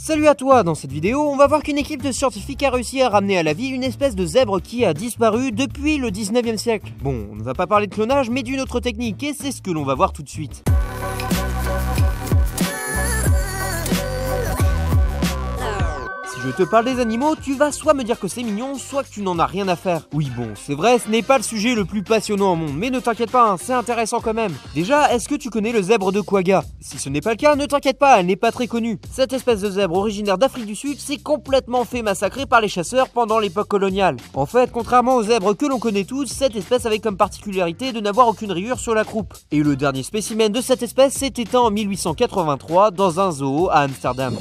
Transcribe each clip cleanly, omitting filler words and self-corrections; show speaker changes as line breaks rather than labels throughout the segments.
Salut à toi, dans cette vidéo, on va voir qu'une équipe de scientifiques a réussi à ramener à la vie une espèce de zèbre qui a disparu depuis le 19e siècle. Bon, on ne va pas parler de clonage, mais d'une autre technique, et c'est ce que l'on va voir tout de suite. Si je te parle des animaux, tu vas soit me dire que c'est mignon, soit que tu n'en as rien à faire. Oui bon, c'est vrai, ce n'est pas le sujet le plus passionnant au monde, mais ne t'inquiète pas, hein, c'est intéressant quand même. Déjà, est-ce que tu connais le zèbre de quagga? Si ce n'est pas le cas, ne t'inquiète pas, elle n'est pas très connue. Cette espèce de zèbre originaire d'Afrique du Sud s'est complètement fait massacrer par les chasseurs pendant l'époque coloniale. En fait, contrairement aux zèbres que l'on connaît tous, cette espèce avait comme particularité de n'avoir aucune rayure sur la croupe. Et le dernier spécimen de cette espèce s'est éteint en 1883 dans un zoo à Amsterdam.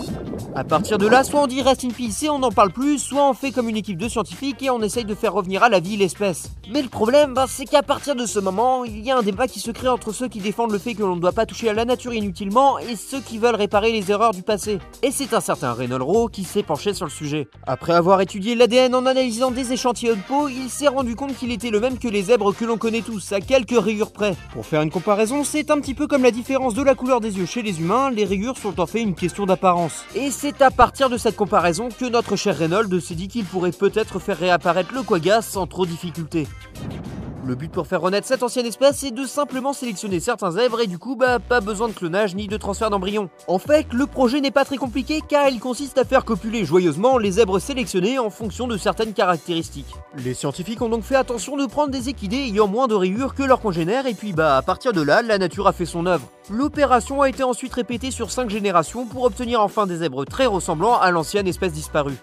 A partir de là, soit on dit rest in peace et on n'en parle plus, soit on fait comme une équipe de scientifiques et on essaye de faire revenir à la vie l'espèce. Mais le problème, c'est qu'à partir de ce moment, il y a un débat qui se crée entre ceux qui défendent le fait que l'on ne doit pas toucher à la nature inutilement et ceux qui veulent réparer les erreurs du passé. Et c'est un certain Reynold Rowe qui s'est penché sur le sujet. Après avoir étudié l'ADN en analysant des échantillons de peau, il s'est rendu compte qu'il était le même que les zèbres que l'on connaît tous, à quelques rayures près. Pour faire une comparaison, c'est un petit peu comme la différence de la couleur des yeux chez les humains, les rayures sont en fait une question d'apparence. Et c'est à partir de cette comparaison que notre cher Reynold s'est dit qu'il pourrait peut-être faire réapparaître le quagga sans trop de difficulté. Le but pour faire renaître cette ancienne espèce est de simplement sélectionner certains zèbres et du coup pas besoin de clonage ni de transfert d'embryons. En fait, le projet n'est pas très compliqué car il consiste à faire copuler joyeusement les zèbres sélectionnés en fonction de certaines caractéristiques. Les scientifiques ont donc fait attention de prendre des équidés ayant moins de rayures que leurs congénères et puis à partir de là, la nature a fait son œuvre. L'opération a été ensuite répétée sur 5 générations pour obtenir enfin des zèbres très ressemblants à l'ancienne espèce disparue.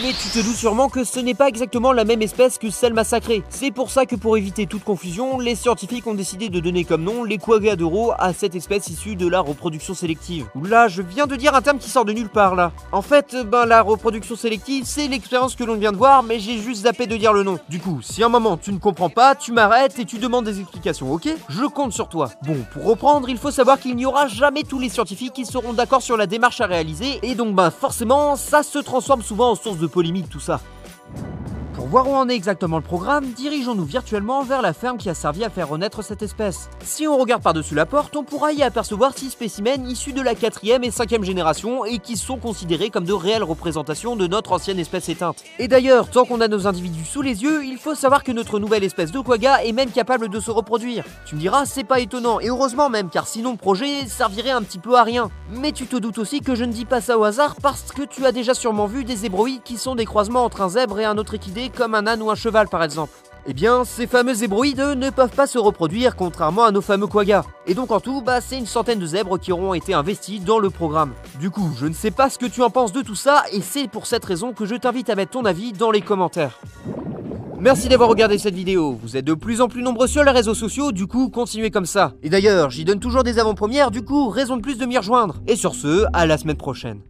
Mais tu te doutes sûrement que ce n'est pas exactement la même espèce que celle massacrée. C'est pour ça que pour éviter toute confusion, les scientifiques ont décidé de donner comme nom les quagga de Rowe à cette espèce issue de la reproduction sélective. Oula, je viens de dire un terme qui sort de nulle part là. En fait, la reproduction sélective, c'est l'expérience que l'on vient de voir, mais j'ai juste zappé de dire le nom. Du coup, si à un moment tu ne comprends pas, tu m'arrêtes et tu demandes des explications, ok? Je compte sur toi. Bon, pour reprendre, il faut savoir qu'il n'y aura jamais tous les scientifiques qui seront d'accord sur la démarche à réaliser, et donc forcément, ça se transforme souvent en source de polémique tout ça. Pour voir où en est exactement le programme, dirigeons-nous virtuellement vers la ferme qui a servi à faire renaître cette espèce. Si on regarde par-dessus la porte, on pourra y apercevoir 6 spécimens issus de la 4e et 5e génération et qui sont considérés comme de réelles représentations de notre ancienne espèce éteinte. Et d'ailleurs, tant qu'on a nos individus sous les yeux, il faut savoir que notre nouvelle espèce de quagga est même capable de se reproduire. Tu me diras, c'est pas étonnant, et heureusement même, car sinon le projet servirait un petit peu à rien. Mais tu te doutes aussi que je ne dis pas ça au hasard parce que tu as déjà sûrement vu des zébroïdes qui sont des croisements entre un zèbre et un autre équidé comme un âne ou un cheval par exemple. Eh bien, ces fameux zébroïdes ne peuvent pas se reproduire contrairement à nos fameux quaggas. Et donc en tout, c'est une centaine de zèbres qui auront été investis dans le programme. Du coup, je ne sais pas ce que tu en penses de tout ça et c'est pour cette raison que je t'invite à mettre ton avis dans les commentaires. Merci d'avoir regardé cette vidéo, vous êtes de plus en plus nombreux sur les réseaux sociaux, du coup continuez comme ça. Et d'ailleurs, j'y donne toujours des avant-premières, du coup raison de plus de m'y rejoindre. Et sur ce, à la semaine prochaine.